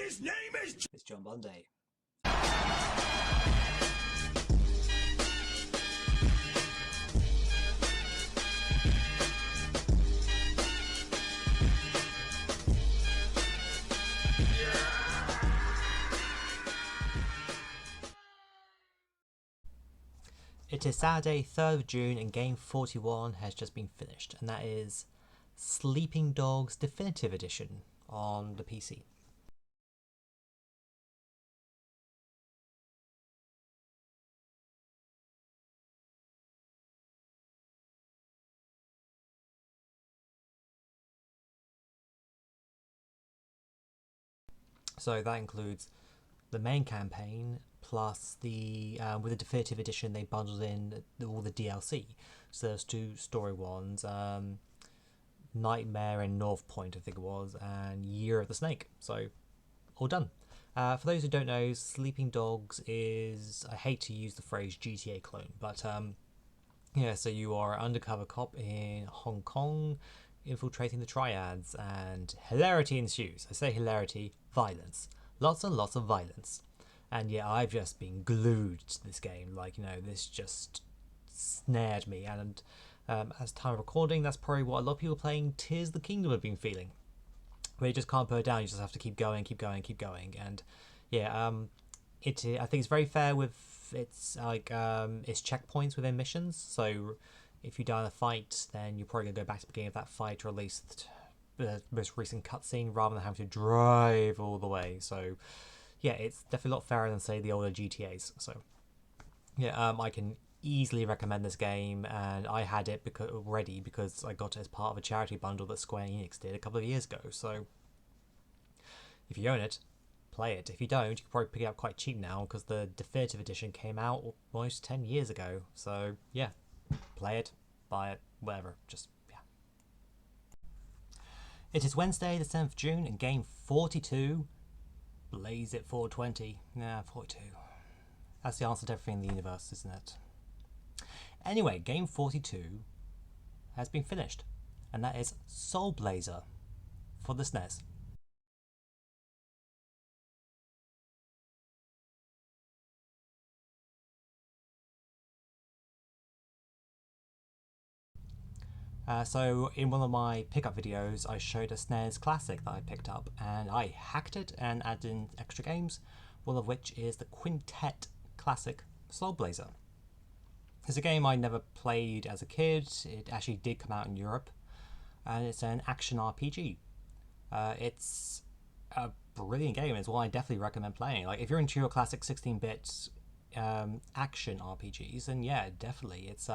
his name is... It's John Bunday. It is Saturday, 3rd of June, and Game 41 has just been finished, and that is Sleeping Dogs Definitive Edition on the PC. So that includes the main campaign plus the with the definitive edition they bundled in all the DLC. So there's two story ones, Nightmare in North Point I think it was, and Year of the Snake. So all done. For those who don't know, Sleeping Dogs is, I hate to use the phrase GTA clone, but yeah, so you are an undercover cop in Hong Kong infiltrating the triads, and hilarity ensues. I say hilarity, violence. Lots and lots of violence. And yeah, I've just been glued to this game. Like, you know, this just snared me. And as time of recording, that's probably what a lot of people playing Tears of the Kingdom have been feeling. Where you just can't put it down, you just have to keep going, keep going, keep going. And yeah, I think it's very fair with its checkpoints within missions. So if you die in a fight, then you're probably gonna go back to the beginning of that fight, or at least the most recent cutscene, rather than having to drive all the way. So yeah, it's definitely a lot fairer than say the older GTA's. So yeah, I can easily recommend this game, and I had it already because I got it as part of a charity bundle that Square Enix did a couple of years ago. So if you own it, play it. If you don't, you can probably pick it up quite cheap now because the definitive edition came out almost 10 years ago. So yeah, play it, buy it, whatever. Just yeah. It is Wednesday, the 7th of June, and game 42. Blaze it 420. Nah, 42. That's the answer to everything in the universe, isn't it? Anyway, game 42 has been finished, and that is Soul Blazer for the SNES. So in one of my pickup videos, I showed a SNES classic that I picked up, and I hacked it and added in extra games, one of which is the Quintet classic Soul Blazer. It's a game I never played as a kid. It actually did come out in Europe, and it's an action RPG. It's a brilliant game. It's one I definitely recommend playing. Like if you're into your classic 16-bit action RPGs, then yeah, definitely. It's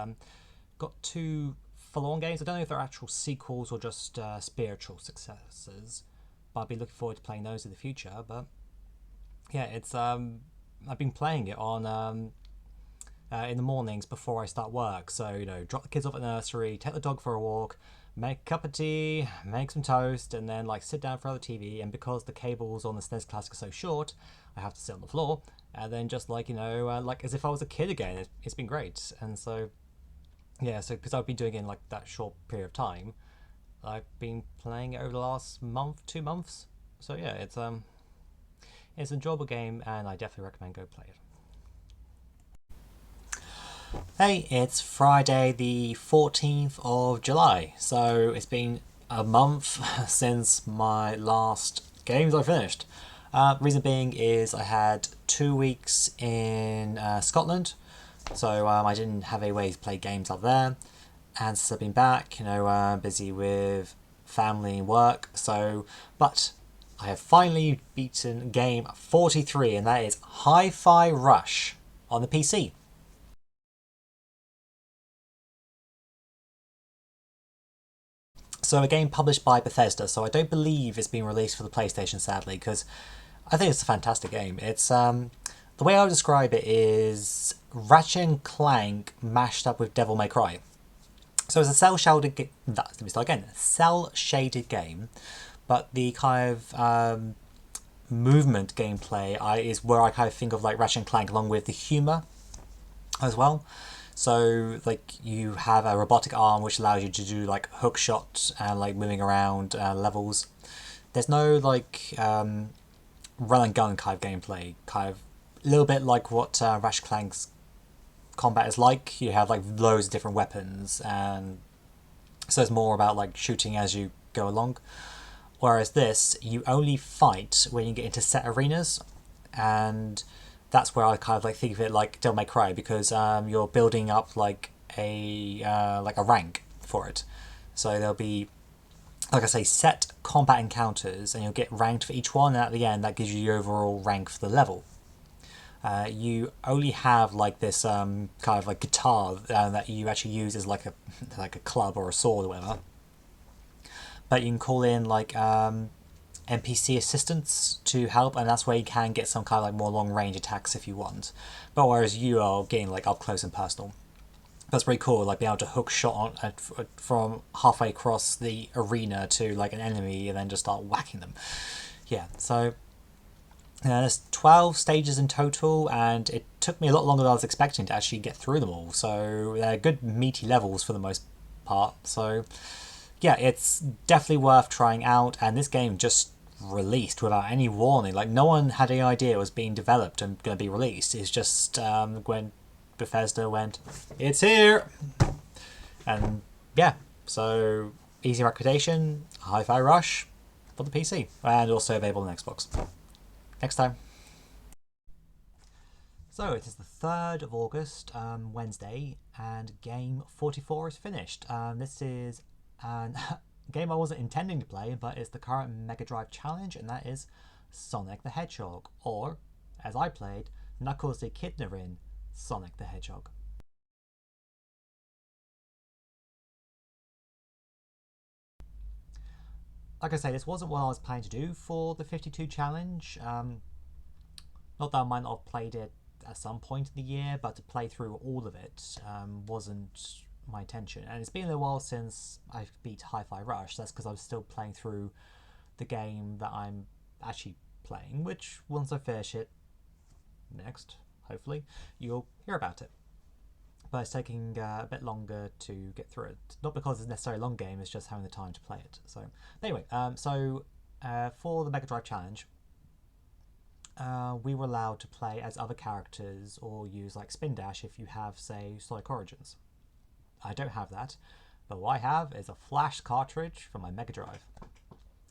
got two full-on games. I don't know if they're actual sequels or just spiritual successors, but I'd be looking forward to playing those in the future. But yeah, it's I've been playing it on in the mornings before I start work. So, you know, drop the kids off at nursery, take the dog for a walk, make a cup of tea, make some toast, and then like sit down in front of the TV. And because the cables on the SNES Classic are so short, I have to sit on the floor and then just like, you know, like as if I was a kid again. It's been great. And so yeah, so because I've been doing it in like that short period of time, I've been playing it over the last month, 2 months. So yeah, it's an enjoyable game, and I definitely recommend go play it. Hey, it's Friday the 14th of July, so it's been a month since my last games I finished. Reason being is I had 2 weeks in Scotland, so I didn't have a way to play games up there. And since I've been back, you know, busy with family and work. So, but I have finally beaten game 43, and that is Hi-Fi Rush on the PC. So a game published by Bethesda, so I don't believe it's been released for the PlayStation, sadly, because I think it's a fantastic game. It's the way I would describe it is Ratchet and Clank mashed up with Devil May Cry. So it's a cell-shaded let me start again. Cell-shaded game, but the kind of movement gameplay is where I kind of think of like Ratchet and Clank, along with the humor as well. So like you have a robotic arm which allows you to do like hook shots and like moving around levels. There's no like run and gun kind of gameplay, kind of a little bit like what Ratchet Clank's combat is like. You have like loads of different weapons, and so it's more about like shooting as you go along. Whereas this, you only fight when you get into set arenas, and that's where I kind of like think of it like Devil May Cry, because you're building up like a rank for it. So there'll be, like I say, set combat encounters, and you'll get ranked for each one. And at the end, that gives you the overall rank for the level. You only have like this kind of like guitar that you actually use as like a club or a sword or whatever. But you can call in like NPC assistants to help, and that's where you can get some kind of like more long range attacks if you want. But whereas you are getting like up close and personal. That's pretty cool, like being able to hook shot on, from halfway across the arena to like an enemy and then just start whacking them. Yeah, so there's 12 stages in total, and it took me a lot longer than I was expecting to actually get through them all. So they're good meaty levels for the most part. So yeah, it's definitely worth trying out, and this game just released without any warning. Like, no one had any idea it was being developed and going to be released. It's just when Bethesda went, it's here! And yeah, so easy recommentation, Hi-Fi Rush for the PC, and also available on Xbox. Next time. So it is the 3rd of August, Wednesday, and game 44 is finished. This is a game I wasn't intending to play, but it's the current Mega Drive challenge, and that is Sonic the Hedgehog, or, as I played, Knuckles the Echidna in Sonic the Hedgehog. Like I say, this wasn't what I was planning to do for the 52 challenge. Not that I might not have played it at some point in the year, but to play through all of it wasn't my intention. And it's been a little while since I beat Hi-Fi Rush. That's because I was still playing through the game that I'm actually playing, which once I finish it next, hopefully, you'll hear about it. But it's taking a bit longer to get through it. Not because it's necessarily a long game, it's just having the time to play it. So anyway, for the Mega Drive Challenge, we were allowed to play as other characters or use like Spin Dash if you have, say, Sonic Origins. I don't have that, but what I have is a flash cartridge from my Mega Drive.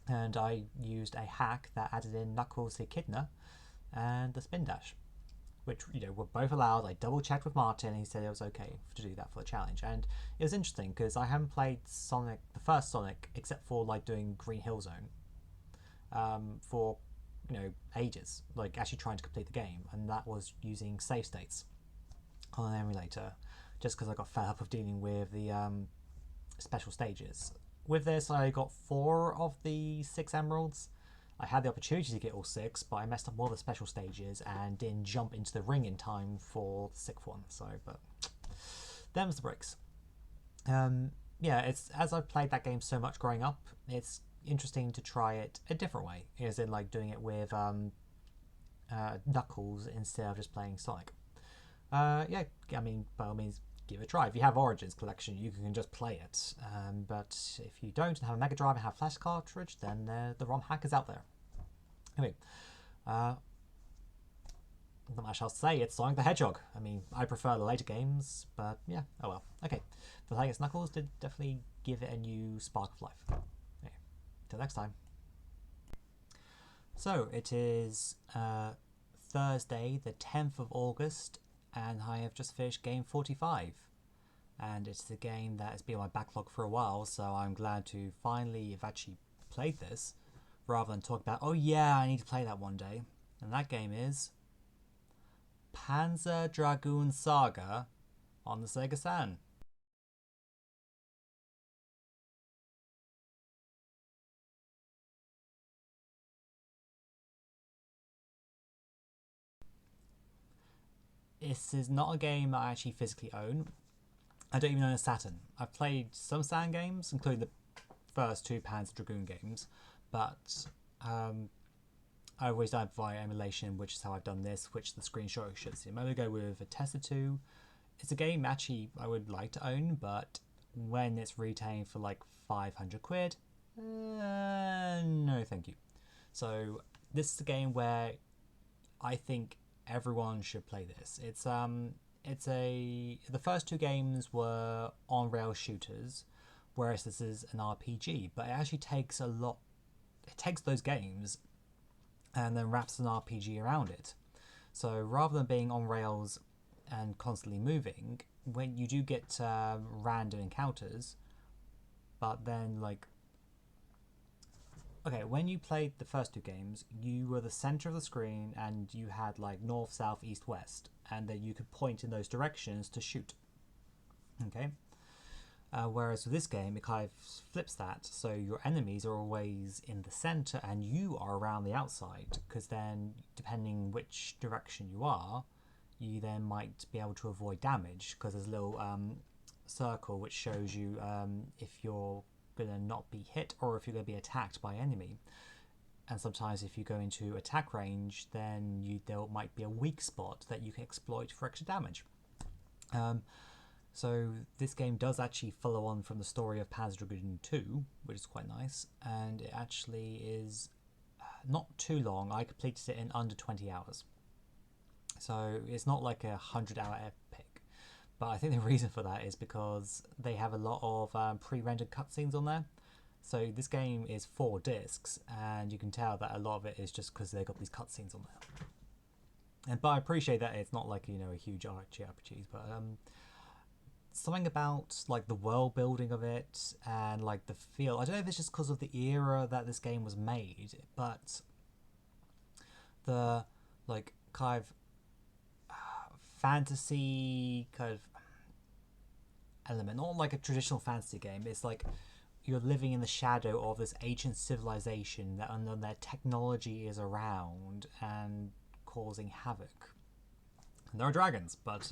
And I used a hack that added in Knuckles the Echidna and the Spin Dash, which, you know, were both allowed. I double checked with Martin, and he said it was okay to do that for the challenge. And it was interesting because I haven't played Sonic, the first Sonic, except for like doing Green Hill Zone, for, you know, ages, like actually trying to complete the game, and that was using save states on an emulator, just because I got fed up of dealing with the special stages. With this, I got 4 of the 6 emeralds. I had the opportunity to get all 6, but I messed up all the special stages and didn't jump into the ring in time for the 6th one. So, but them's the breaks. Yeah, it's, as I've played that game so much growing up, it's interesting to try it a different way, as in like doing it with Knuckles instead of just playing Sonic. Yeah, I mean, by all means, give it a try. If you have Origins Collection, you can just play it. But if you don't and have a Mega Drive and have a flash cartridge, then the ROM hack is out there. Anyway, not much else to say. It's Sonic the Hedgehog. I mean, I prefer the later games, but yeah, oh well. Okay, the thing is, Knuckles did definitely give it a new spark of life. Okay, till next time. So it is Thursday, the 10th of August, and I have just finished game 45. And it's a game that has been on my backlog for a while, so I'm glad to finally have actually played this, rather than talk about, oh yeah, I need to play that one day. And that game is Panzer Dragoon Saga on the Sega Saturn. This is not a game I actually physically own. I don't even own a Saturn. I've played some Saturn games, including the first 2 Panzer Dragoon games, but I always done it via emulation, which is how I've done this, which the screenshot should see. I'm going to go with a Tester 2. It's a game actually I would like to own, but when it's retailing for like 500 quid, no thank you. So this is a game where I think everyone should play this. The first two games were on rail shooters, whereas this is an RPG. But it actually takes a lot. It takes those games and then wraps an RPG around it. So rather than being on rails and constantly moving, when you do get random encounters, but then okay, when you played the first two games, you were the center of the screen and you had like north, south, east, west, and then you could point in those directions to shoot. Okay. Whereas with this game, it kind of flips that, so your enemies are always in the center and you are around the outside, because then, depending which direction you are, you then might be able to avoid damage, because there's a little circle which shows you if you're going to not be hit or if you're going to be attacked by enemy. And sometimes if you go into attack range, then there might be a weak spot that you can exploit for extra damage. So this game does actually follow on from the story of Panzer Dragoon 2, which is quite nice, and it actually is not too long. I completed it in under 20 hours. So it's not like a 100-hour epic, but I think the reason for that is because they have a lot of pre-rendered cutscenes on there. So this game is 4 discs, and you can tell that a lot of it is just because they've got these cutscenes on there. But I appreciate that it's not like, a huge RPGs, but something about like the world building of it and like the feel. I don't know if it's just because of the era that this game was made, but the like kind of fantasy kind of element, not like a traditional fantasy game. It's like you're living in the shadow of this ancient civilization that and their technology is around and causing havoc. And there are dragons, but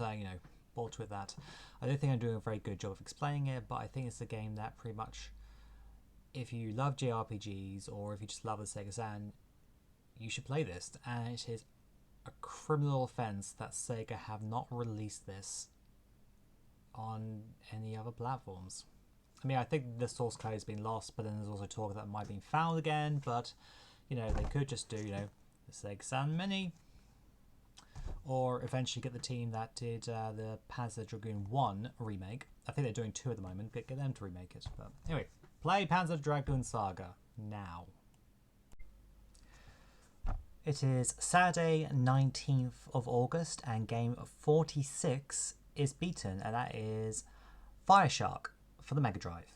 bored with that. I don't think I'm doing a very good job of explaining it, but I think it's a game that pretty much, if you love JRPGs or if you just love the Sega Saturn, you should play this. And it is a criminal offense that Sega have not released this on any other platforms. I mean, I think the source code has been lost, but then there's also talk that it might have been found again, but they could just do the Sega Saturn Mini, or eventually get the team that did the Panzer Dragoon 1 remake. I think they're doing 2 at the moment, but get them to remake it. But anyway, play Panzer Dragoon Saga now. It is Saturday, 19th of August, and game 46 is beaten, and that is Fireshark for the Mega Drive.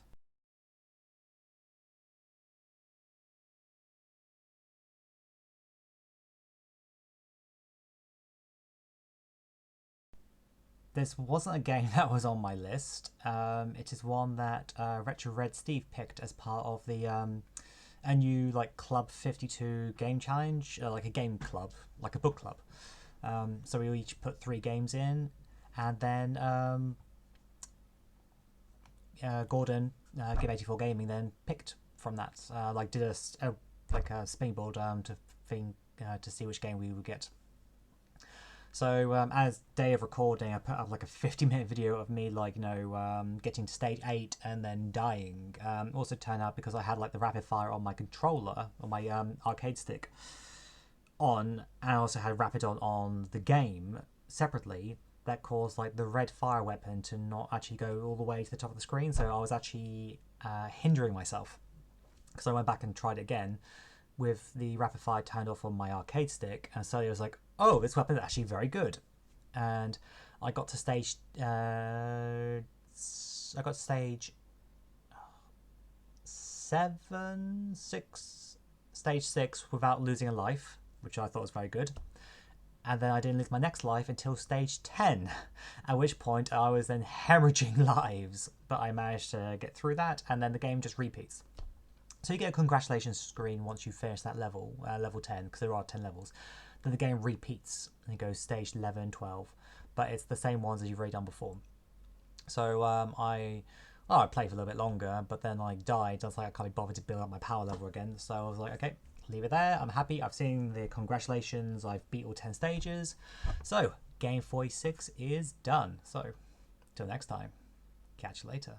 This wasn't a game that was on my list. It is one that Retro Red Steve picked as part of the a new Club 52 game challenge, like a game club, like a book club. So we each put 3 games in, and then Gordon, Give 84 Gaming, then picked from that. Did a springboard to see which game we would get. So as day of recording, I put up a 50-minute video of me getting to stage 8 and then dying. Also turned out because I had the rapid fire on my controller, on my arcade stick on, and I also had rapid on the game separately, that caused the red fire weapon to not actually go all the way to the top of the screen. So I was actually hindering myself. So I went back and tried it again with the rapid fire turned off on my arcade stick, and suddenly I was like, oh, this weapon is actually very good. And I got to stage stage 6 without losing a life, which I thought was very good. And then I didn't lose my next life until stage 10, at which point I was then hemorrhaging lives, but I managed to get through that, and then the game just repeats. So you get a congratulations screen once you finish that level, level 10, because there are 10 levels. Then the game repeats, and it goes stage 11, 12, but it's the same ones as you've already done before. So I played for a little bit longer, but then I died. I was like, I can't be bothered to build up my power level again, so I was like, okay, leave it there. I'm happy. I've seen the congratulations. I've beat all 10 stages. So game 46 is done. So till next time, catch you later.